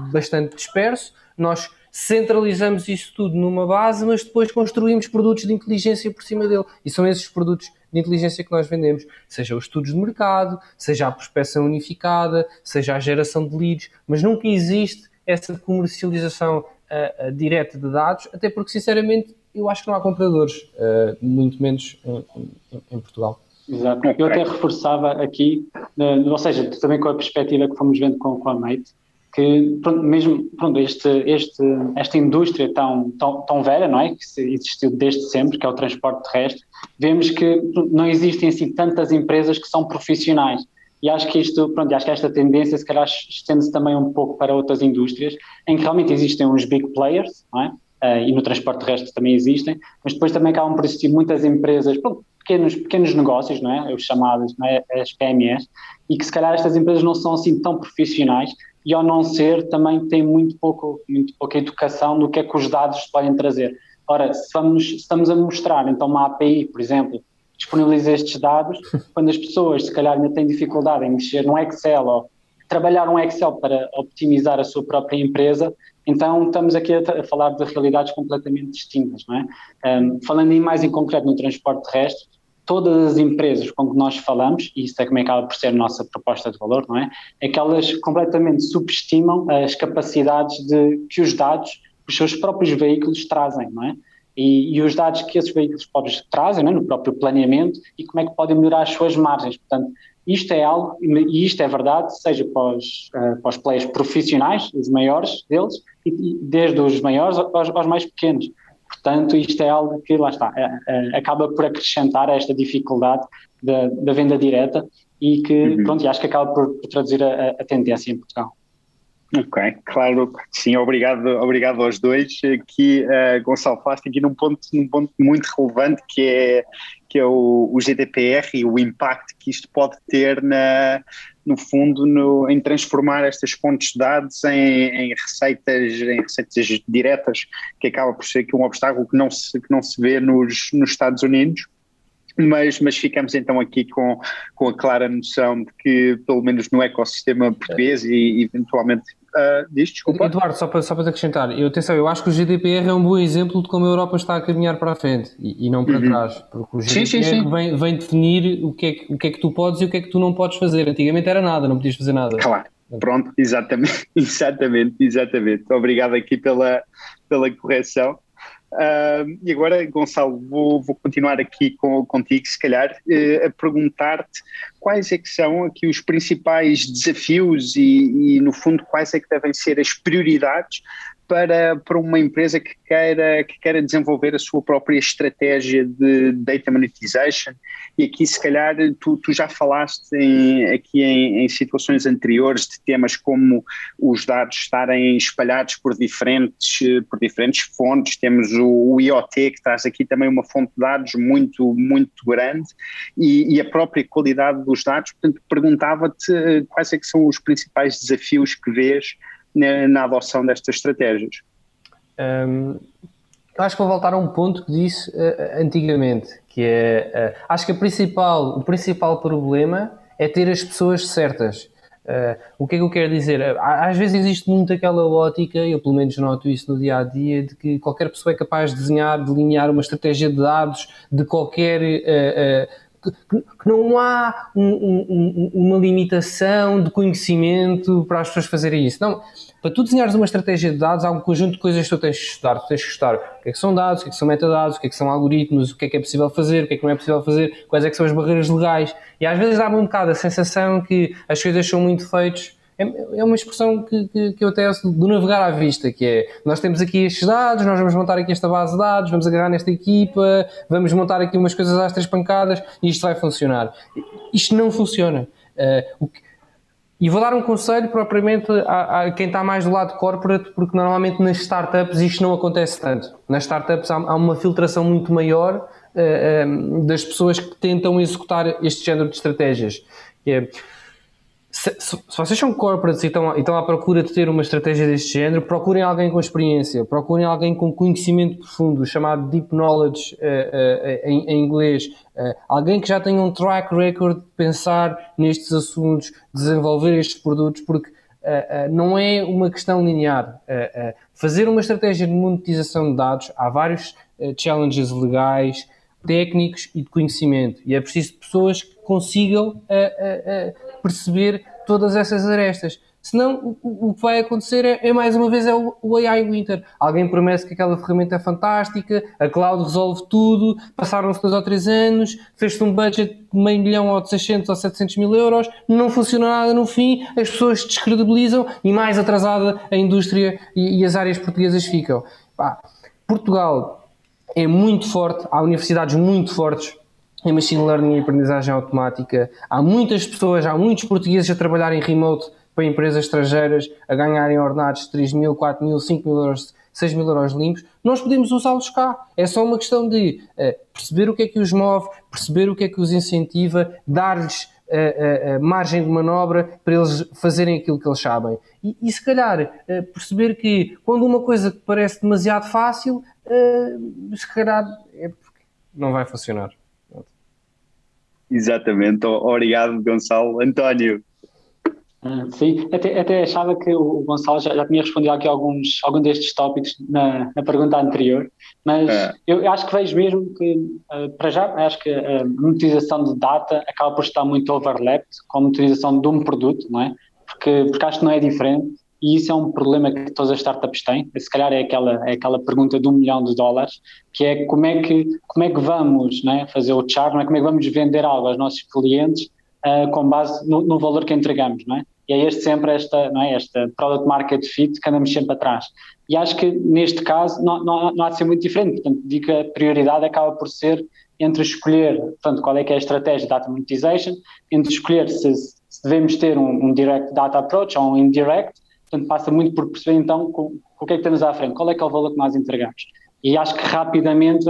bastante disperso, nós centralizamos isso tudo numa base, mas depois construímos produtos de inteligência por cima dele. E são esses produtos de inteligência que nós vendemos. Seja os estudos de mercado, seja a prospecção unificada, seja a geração de leads, mas nunca existe essa comercialização direta de dados, até porque, sinceramente, eu acho que não há compradores, muito menos em Portugal. Exato. Eu até reforçava aqui, ou seja, também com a perspectiva que fomos vendo com a Mate, que esta indústria tão velha, não é? Que existiu desde sempre, que é o transporte terrestre, vemos que não existem assim tantas empresas que são profissionais. E acho que acho que esta tendência se calhar estende-se também um pouco para outras indústrias, em que realmente existem uns big players, não é? E no transporte terrestre também existem, mas depois também acabam por existir muitas empresas, pequenos negócios, não é? Os chamados, não é? As PMEs, e que se calhar estas empresas não são assim tão profissionais e ao não ser também têm muito pouca educação do que é que os dados podem trazer. Ora, se estamos a mostrar então uma API, por exemplo, disponibiliza estes dados, quando as pessoas se calhar ainda têm dificuldade em mexer no Excel ou trabalhar um Excel para optimizar a sua própria empresa, então estamos aqui a falar de realidades completamente distintas, não é? Falando mais em concreto no transporte terrestre, todas as empresas com que nós falamos, e isso também acaba por ser a nossa proposta de valor, não é? É que elas completamente subestimam as capacidades que os dados, os seus próprios veículos trazem, não é? E os dados que esses veículos próprios trazem, não é? No próprio planeamento, e como é que podem melhorar as suas margens. Portanto, isto é algo, e isto é verdade, seja para os players profissionais, os maiores deles, e desde os maiores aos mais pequenos. Portanto, isto é algo que, lá está, acaba por acrescentar esta dificuldade da venda direta e que, pronto, acho que acaba por traduzir a tendência em Portugal. Ok, claro, sim, obrigado aos dois. Aqui, Gonçalo, falaste aqui num ponto muito relevante que é o GDPR e o impacto que isto pode ter no fundo em transformar estas fontes de dados em receitas diretas, que acaba por ser aqui um obstáculo que não se vê nos Estados Unidos. Mas ficamos então aqui com a clara noção de que, pelo menos no ecossistema português e eventualmente, desculpa. Eduardo, só para te acrescentar, eu acho que o GDPR é um bom exemplo de como a Europa está a caminhar para a frente e não para trás, porque o GDPR sim. Vem definir o que é que tu podes e o que é que tu não podes fazer. Antigamente era nada, não podias fazer nada. Claro, pronto, exatamente. Obrigado aqui pela correção. E agora, Gonçalo, vou continuar aqui contigo, se calhar, a perguntar-te quais é que são aqui os principais desafios e, no fundo, quais é que devem ser as prioridades para uma empresa que queira desenvolver a sua própria estratégia de data monetization. E aqui, se calhar, tu já falaste aqui em situações anteriores de temas como os dados estarem espalhados por diferentes fontes. Temos o IoT, que traz aqui também uma fonte de dados muito, muito grande, e a própria qualidade dos dados. Portanto, perguntava-te quais é que são os principais desafios que vês na adoção destas estratégias. Acho que vou voltar a um ponto que disse antigamente, que é, acho que o principal problema é ter as pessoas certas. O que é que eu quero dizer? Às vezes existe muito aquela ótica, eu pelo menos noto isso no dia-a-dia, de que qualquer pessoa é capaz de desenhar, delinear uma estratégia de dados de qualquer... que não há uma limitação de conhecimento para as pessoas fazerem isso. Não, para tu desenhares uma estratégia de dados, há um conjunto de coisas que tu tens que estudar. Tu tens que estudar o que é que são dados, o que é que são metadados, o que é que são algoritmos, o que é possível fazer, o que é que não é possível fazer, quais é que são as barreiras legais. E às vezes dá-me um bocado a sensação que as coisas são muito feitas. É uma expressão que eu até uso do navegar à vista, que é, nós temos aqui estes dados, nós vamos montar aqui esta base de dados, vamos agarrar nesta equipa, vamos montar aqui umas coisas às três pancadas e isto vai funcionar. Isto não funciona. E vou dar um conselho propriamente a quem está mais do lado corporate, porque normalmente nas startups isto não acontece tanto. Nas startups há uma filtração muito maior das pessoas que tentam executar este género de estratégias. Que é, se vocês são corporates e estão à procura de ter uma estratégia deste género, procurem alguém com experiência, procurem alguém com conhecimento profundo, chamado deep knowledge em inglês, alguém que já tenha um track record de pensar nestes assuntos, desenvolver estes produtos, porque não é uma questão linear. Fazer uma estratégia de monetização de dados, há vários challenges legais, técnicos e de conhecimento, e é preciso pessoas que consigam perceber todas essas arestas. Senão, o que vai acontecer é mais uma vez, o AI Winter. Alguém promete que aquela ferramenta é fantástica, a cloud resolve tudo, passaram-se 2 ou 3 anos, fez-se um budget de $500 mil ou de 600 ou 700 mil euros, não funciona nada no fim, as pessoas se descredibilizam e mais atrasada a indústria e as áreas portuguesas ficam. Portugal é muito forte, há universidades muito fortes em machine learning e aprendizagem automática, há muitas pessoas, há muitos portugueses a trabalhar em remote para empresas estrangeiras, a ganharem ordenados de 3 mil, 4 mil, 5 mil euros, 6 mil euros limpos. Nós podemos usá-los cá. É só uma questão de perceber o que é que os move, perceber o que é que os incentiva, dar-lhes margem de manobra para eles fazerem aquilo que eles sabem. E se calhar perceber que quando uma coisa parece demasiado fácil, se calhar é porque não vai funcionar. Exatamente. Obrigado, Gonçalo. António. Sim, até achava que o Gonçalo já tinha respondido aqui alguns destes tópicos na pergunta anterior, mas eu acho que vejo mesmo que, para já, acho que a monetização de data acaba por estar muito overlapped com a monetização de um produto, não é? Porque acho que não é diferente, e isso é um problema que todas as startups têm. Se calhar é aquela pergunta de $1 milhão, que é como é que vamos, não é, fazer o churn, não é? Como é que vamos vender algo aos nossos clientes com base no valor que entregamos, não é? E é sempre esta product market fit que andamos sempre atrás. E acho que neste caso não há de ser muito diferente. Portanto, digo que a prioridade acaba por ser entre escolher, portanto, qual é que é a estratégia de data monetization, entre escolher se devemos ter um direct data approach ou um indirect, portanto passa muito por perceber então com o que é que temos à frente, qual é que é o valor que nós entregamos. E acho que rapidamente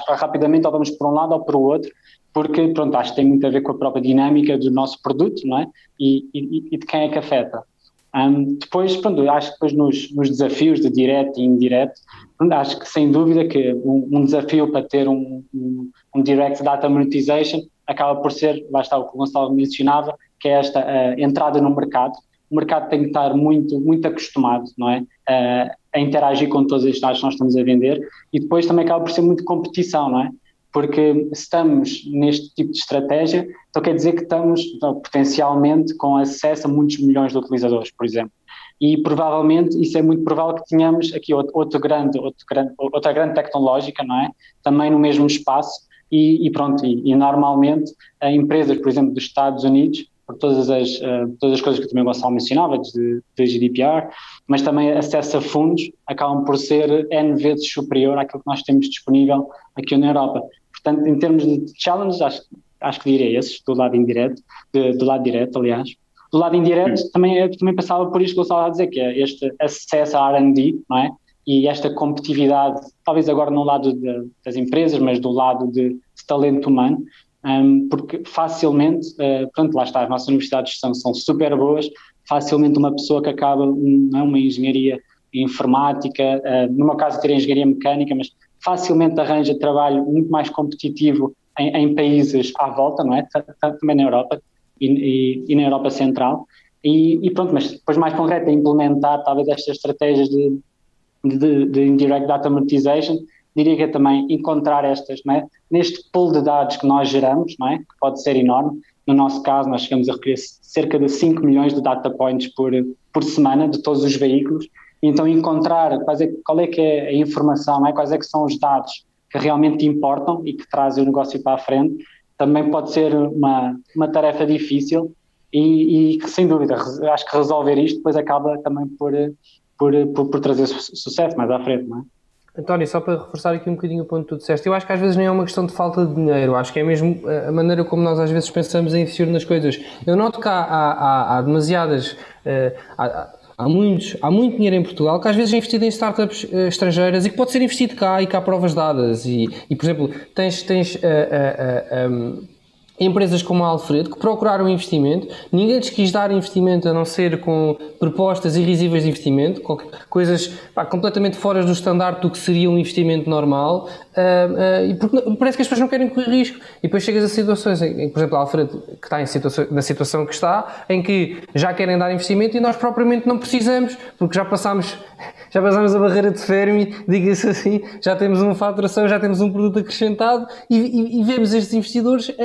rapidamente ou vamos por um lado ou por outro, porque pronto, acho que tem muito a ver com a própria dinâmica do nosso produto, não é? E de quem é que afeta. Depois, pronto, acho que depois nos desafios de direto e indireto, acho que sem dúvida que um desafio para ter um Direct Data Monetization acaba por ser, lá está o que o Gonçalo mencionava, que é esta entrada no mercado. O mercado tem que estar muito, muito acostumado, não é? A interagir com todos estes dados que nós estamos a vender, e depois também acaba por ser muito competição, não é? Porque se estamos neste tipo de estratégia, então quer dizer que estamos potencialmente com acesso a muitos milhões de utilizadores, por exemplo. E provavelmente, isso é muito provável que tenhamos aqui outra grande tecnológica, não é? Também no mesmo espaço, e pronto, e normalmente empresas, por exemplo, dos Estados Unidos, por todas as coisas que também o Gonçalo mencionava, de GDPR, mas também acesso a fundos, acabam por ser N vezes superior àquilo que nós temos disponível aqui na Europa. Portanto, em termos de challenges, acho que diria esses, do lado indireto, do lado direto, aliás. Do lado indireto, também passava por isto que eu estava a dizer, que é este acesso à R&D, não é? E esta competitividade, talvez agora no lado das empresas, mas do lado de talento humano, porque facilmente, pronto, lá está, as nossas universidades são super boas, facilmente uma pessoa que acaba uma engenharia informática, no meu caso teria engenharia mecânica, mas facilmente arranja trabalho muito mais competitivo em países à volta, não é? Também na Europa e na Europa Central, e pronto, mas depois mais concreto é implementar talvez estas estratégias de Indirect Data Monetization, diria que é também encontrar estas, não é? Neste pool de dados que nós geramos, não é? Que pode ser enorme. No nosso caso, nós chegamos a recolher cerca de 5 milhões de data points por semana de todos os veículos. Então, encontrar qual é que é a informação, não é? Quais é que são os dados que realmente importam e que trazem o negócio para a frente, também pode ser uma tarefa difícil e que, sem dúvida, acho que resolver isto depois acaba também por trazer sucesso mais à frente, não é? António, só para reforçar aqui um bocadinho o ponto que tu disseste, eu acho que às vezes nem é uma questão de falta de dinheiro, acho que é mesmo a maneira como nós às vezes pensamos em investir nas coisas. Eu noto que há demasiadas... Há muito dinheiro em Portugal que às vezes é investido em startups estrangeiras e que pode ser investido cá e cá há provas dadas e por exemplo, tens empresas como a Alfredo que procuraram investimento, ninguém lhes quis dar investimento a não ser com propostas irrisíveis de investimento, coisas completamente fora do standard do que seria um investimento normal, e porque parece que as pessoas não querem correr risco, e depois chegas a situações em que, por exemplo, a Alfredo que está na situação que está, em que já querem dar investimento e nós propriamente não precisamos, porque já passámos a barreira de Fermi, diga-se assim, já temos uma faturação, já temos um produto acrescentado e vemos estes investidores,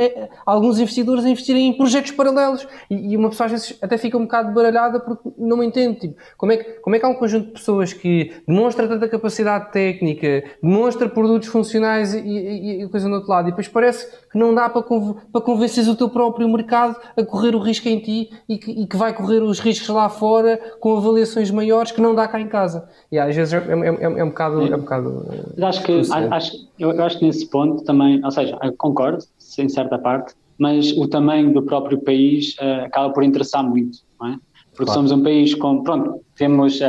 alguns investidores a investirem em projetos paralelos e uma pessoa às vezes até fica um bocado baralhada porque não entende, tipo, como é que há um conjunto de pessoas que demonstra tanta capacidade técnica, demonstra produtos funcionais e coisa do outro lado, e depois parece que não dá para convencer o teu próprio mercado a correr o risco em ti e que vai correr os riscos lá fora com avaliações maiores que não dá cá em casa. E às vezes é um bocado... Eu acho que nesse ponto também, ou seja, concordo, em certa parte, mas o tamanho do próprio país acaba por interessar muito, não é? Porque claro, somos um país com, pronto, temos,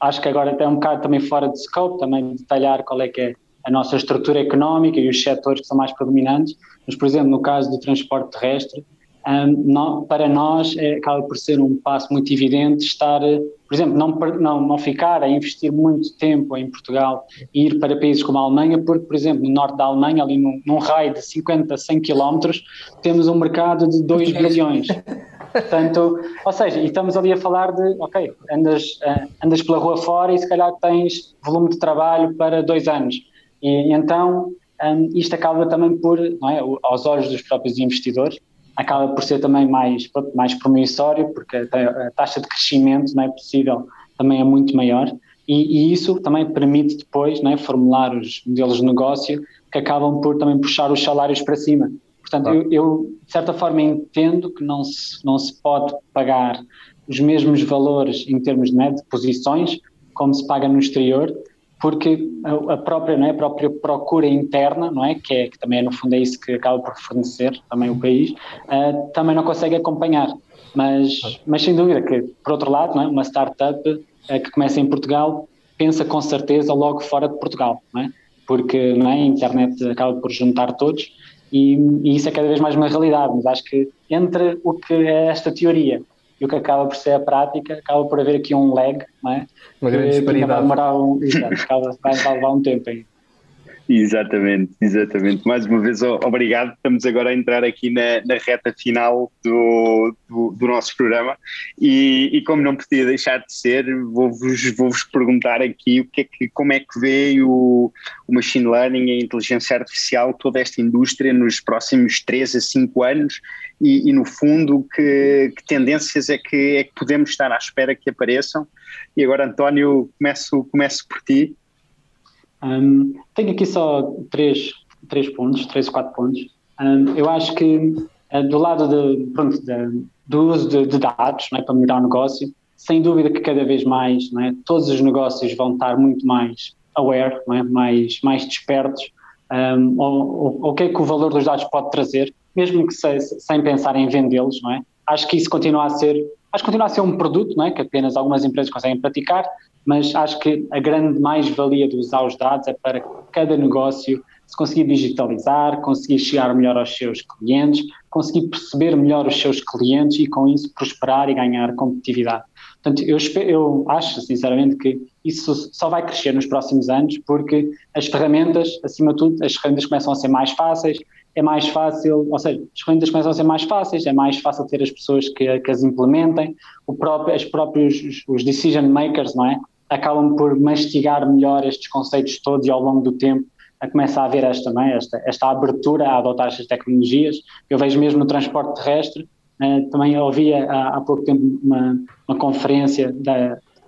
acho que agora até um bocado também fora de scope, também detalhar qual é que é a nossa estrutura económica e os setores que são mais predominantes, mas, por exemplo, no caso do transporte terrestre, para nós acaba por ser um passo muito evidente estar, por exemplo, não ficar a investir muito tempo em Portugal e ir para países como a Alemanha, porque, por exemplo, no norte da Alemanha, ali num raio de 50 a 100 km, temos um mercado de 2 bilhões. Portanto, ou seja, e estamos ali a falar de, ok, andas pela rua fora e se calhar tens volume de trabalho para 2 anos. E então, isto acaba também por, não é, aos olhos dos próprios investidores, acaba por ser também mais promissório, porque a taxa de crescimento, não é possível, também é muito maior, e isso também permite depois, não é, formular os modelos de negócio que acabam por também puxar os salários para cima. Portanto, eu de certa forma entendo que não se pode pagar os mesmos valores em termos de posições como se paga no exterior, porque a própria procura interna, não é? Que também no fundo é isso que acaba por fornecer também o país, também não consegue acompanhar. Mas sem dúvida que, por outro lado, não é? Uma startup que começa em Portugal pensa com certeza logo fora de Portugal, não é? Porque não é? A internet acaba por juntar todos e isso é cada vez mais uma realidade, mas acho que entre o que é esta teoria e o que acaba por ser a prática, acaba por haver aqui um lag, não é? Uma grande disparidade. Vai levar um tempo aí. Exatamente. Mais uma vez, obrigado. Estamos agora a entrar aqui na reta final do nosso programa e como não podia deixar de ser, vou-vos perguntar aqui como é que vê o machine learning e a inteligência artificial, toda esta indústria nos próximos 3 a 5 anos e no fundo, que tendências é que podemos estar à espera que apareçam. E agora, António, começo por ti. Tenho aqui só três ou quatro pontos. Eu acho que do lado do uso de dados, não é, para melhorar o negócio, sem dúvida que cada vez mais, não é, todos os negócios vão estar muito mais aware, não é, mais despertos o que é que o valor dos dados pode trazer, mesmo que sem pensar em vendê-los, não é? Acho que isso continua a ser um produto, não é, que apenas algumas empresas conseguem praticar, mas acho que a grande mais-valia de usar os dados é para cada negócio se conseguir digitalizar, conseguir chegar melhor aos seus clientes, conseguir perceber melhor os seus clientes e com isso prosperar e ganhar competitividade. Portanto, eu acho sinceramente que isso só vai crescer nos próximos anos porque as ferramentas, acima de tudo, as ferramentas começam a ser mais fáceis, é mais fácil, ou seja, as ferramentas começam a ser mais fáceis, é mais fácil ter as pessoas que as implementem, os decision makers, não é? Acabam por mastigar melhor estes conceitos todos e ao longo do tempo começa a haver esta abertura a adotar estas tecnologias. Eu vejo mesmo no transporte terrestre, também ouvi há pouco tempo uma conferência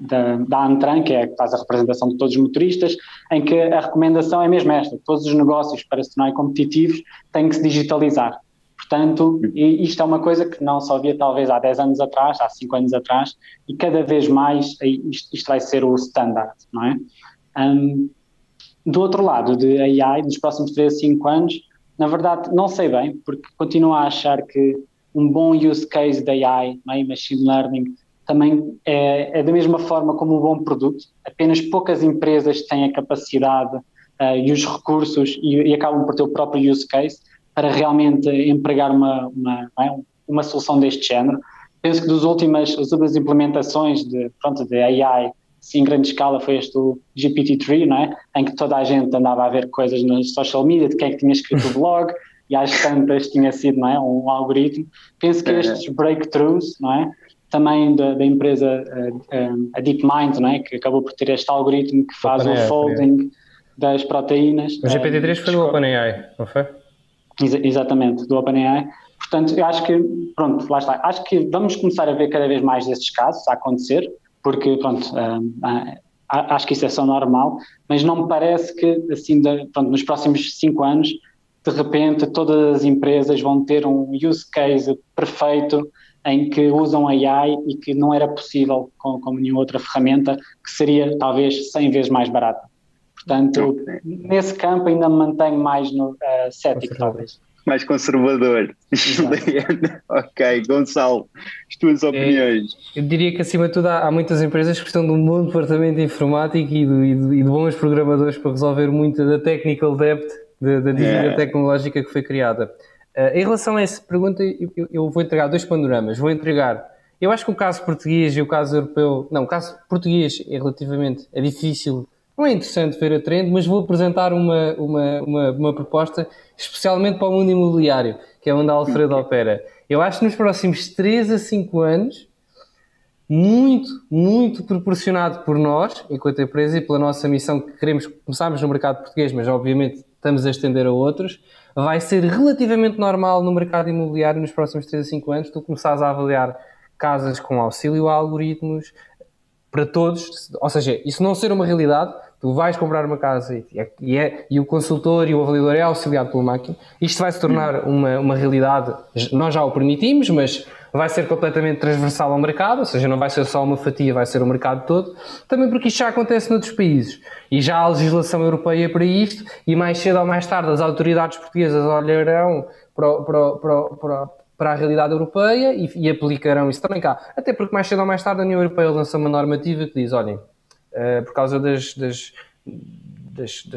da Antran, que faz a representação de todos os motoristas, em que a recomendação é mesmo esta: todos os negócios, para se tornarem competitivos, têm que se digitalizar. Portanto, isto é uma coisa que não só havia talvez há 10 anos atrás, há 5 anos atrás, e cada vez mais isto vai ser o standard, não é? Do outro lado, de AI, nos próximos 3 a 5 anos, na verdade não sei bem, porque continuo a achar que um bom use case de AI, não é? Machine Learning, também é da mesma forma como um bom produto. Apenas poucas empresas têm a capacidade e os recursos e acabam por ter o próprio use case para realmente empregar uma solução deste género. Penso que as últimas implementações de AI sim, em grande escala foi o GPT-3, não é? Em que toda a gente andava a ver coisas nas social media de quem é que tinha escrito o blog e às tantas tinha sido, não é, um algoritmo. Penso que estes breakthroughs, não é, também da empresa a DeepMind, não é, que acabou por ter este algoritmo que faz o folding das proteínas. O GPT-3 foi do OpenAI, não foi? Exatamente, do OpenAI. Portanto, eu acho que, pronto, lá está. Acho que vamos começar a ver cada vez mais desses casos a acontecer, porque, pronto, acho que isso é só normal, mas não me parece que, assim, nos próximos 5 anos, de repente, todas as empresas vão ter um use case perfeito em que usam AI e que não era possível com nenhuma outra ferramenta, que seria, talvez, 100 vezes mais barata. Portanto, nesse campo ainda me mantenho mais no cético, talvez. Mais conservador. Ok, Gonçalo, as tuas opiniões? Eu diria que acima de tudo há muitas empresas que estão de um bom departamento de informática e de bons programadores para resolver muito da technical debt, da dívida tecnológica que foi criada. Em relação a essa pergunta, eu vou entregar 2 panoramas. Eu acho que o caso português e o caso europeu, o caso português é difícil. Não é interessante ver a trend, mas vou apresentar uma proposta especialmente para o mundo imobiliário, que é onde a Alfredo opera. Eu acho que nos próximos 3 a 5 anos, muito proporcionado por nós, enquanto empresa, e pela nossa missão que queremos, começarmos no mercado português, mas obviamente estamos a estender a outros, vai ser relativamente normal no mercado imobiliário nos próximos 3 a 5 anos tu começares a avaliar casas com auxílio a algoritmos para todos, ou seja, isso não ser uma realidade. Tu vais comprar uma casa e o consultor e o avaliador é auxiliado pela máquina. Isto vai se tornar uma realidade, nós já o permitimos, mas vai ser completamente transversal ao mercado, ou seja, não vai ser só uma fatia, vai ser o mercado todo. Também porque isto já acontece noutros países. E já há legislação europeia para isto, e mais cedo ou mais tarde as autoridades portuguesas olharão para para a realidade europeia e aplicarão isso também cá. Até porque mais cedo ou mais tarde a União Europeia lança uma normativa que diz, olhem, por causa das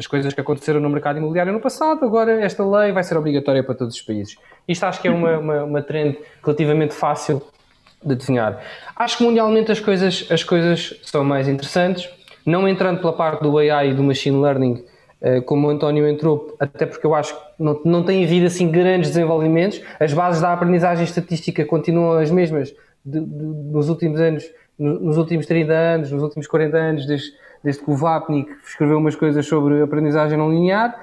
coisas que aconteceram no mercado imobiliário no passado, agora esta lei vai ser obrigatória para todos os países. Isto acho que é uma trend relativamente fácil de adivinhar. Acho que mundialmente as coisas são mais interessantes, não entrando pela parte do AI e do Machine Learning, como o António entrou, até porque eu acho que não tem havido assim grandes desenvolvimentos. As bases da aprendizagem estatística continuam as mesmas nos últimos anos, nos últimos 30 anos, nos últimos 40 anos, desde que o Vapnik escreveu umas coisas sobre aprendizagem não linear.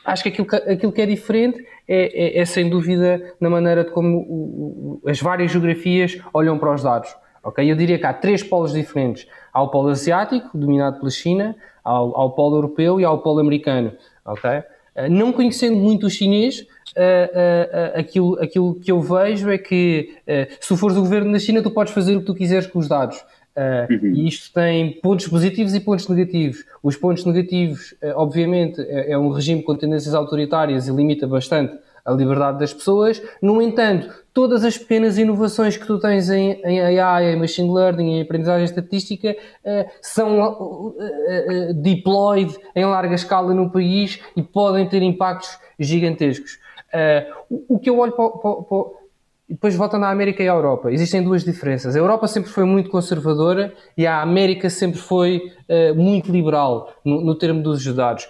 Acho que aquilo que é diferente é sem dúvida na maneira de como as várias geografias olham para os dados. Okay? Eu diria que há 3 polos diferentes. Há o polo asiático, dominado pela China, ao polo europeu e ao polo americano. Okay? Não conhecendo muito o chinês, aquilo que eu vejo é que se tu fores o governo da China, tu podes fazer o que tu quiseres com os dados. E isto tem pontos positivos e pontos negativos. Os pontos negativos, obviamente, é um regime com tendências autoritárias e limita bastante a liberdade das pessoas. No entanto, todas as pequenas inovações que tu tens em AI, em Machine Learning, em aprendizagem estatística, são deployed em larga escala no país e podem ter impactos gigantescos. O que eu olho depois voltando à América e à Europa, existem 2 diferenças. A Europa sempre foi muito conservadora e a América sempre foi muito liberal no termo dos dados.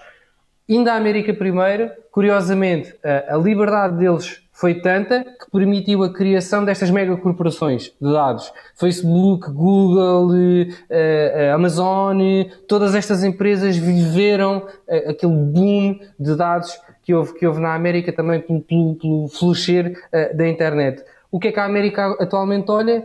Ainda a América primeiro, curiosamente, a liberdade deles foi tanta que permitiu a criação destas megacorporações de dados. Facebook, Google, Amazon, todas estas empresas viveram aquele boom de dados que houve na América também pelo florescer da internet. O que é que a América atualmente olha?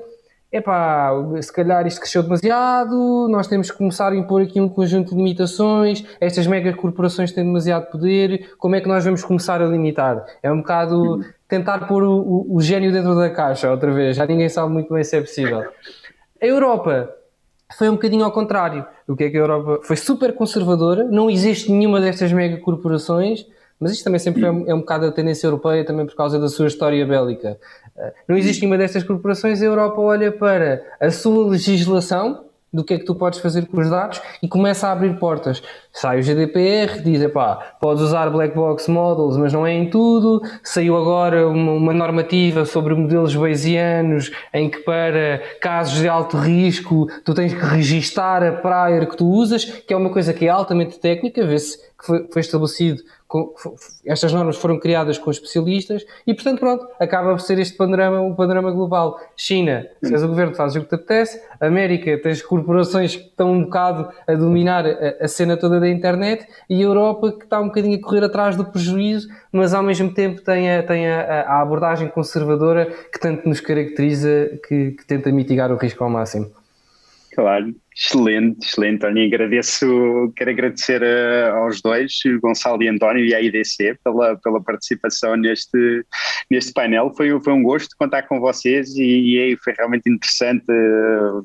Epá, se calhar isto cresceu demasiado, nós temos que começar a impor aqui um conjunto de limitações, estas megacorporações têm demasiado poder, como é que nós vamos começar a limitar? É um bocado tentar pôr o gênio dentro da caixa, outra vez, já ninguém sabe muito bem se é possível. A Europa foi um bocadinho ao contrário. O que é que a Europa foi super conservadora, não existe nenhuma destas megacorporações, mas isto também sempre é um bocado a tendência europeia, também por causa da sua história bélica. Não existe nenhuma destas corporações, a Europa olha para a sua legislação, do que é que tu podes fazer com os dados, e começa a abrir portas. Sai o GDPR, diz, epá, podes usar Black Box Models, mas não é em tudo. Saiu agora uma normativa sobre modelos bayesianos, em que para casos de alto risco, tu tens que registar a prior que tu usas, que é uma coisa que é altamente técnica, vê-se que foi estabelecido, estas normas foram criadas com especialistas e, portanto, pronto, acaba por ser este um panorama global. China, se és o governo, fazes o que te apetece. América, tens corporações que estão um bocado a dominar a cena toda da internet, e a Europa, que está um bocadinho a correr atrás do prejuízo, mas ao mesmo tempo tem a abordagem conservadora que tanto nos caracteriza, que tenta mitigar o risco ao máximo. Claro, excelente. Quero agradecer aos dois, Gonçalo e António, e à IDC pela participação neste painel. Foi um gosto contar com vocês e foi realmente interessante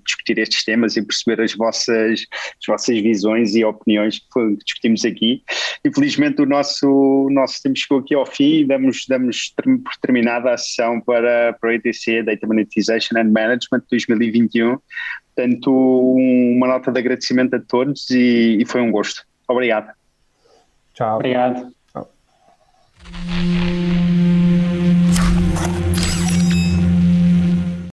discutir estes temas e perceber as vossas visões e opiniões que discutimos aqui. Infelizmente o nosso tempo chegou aqui ao fim e damos por terminada a sessão para o IDC Data Monetization and Management 2021. Portanto, uma nota de agradecimento a todos e foi um gosto. Obrigado. Tchau. Obrigado.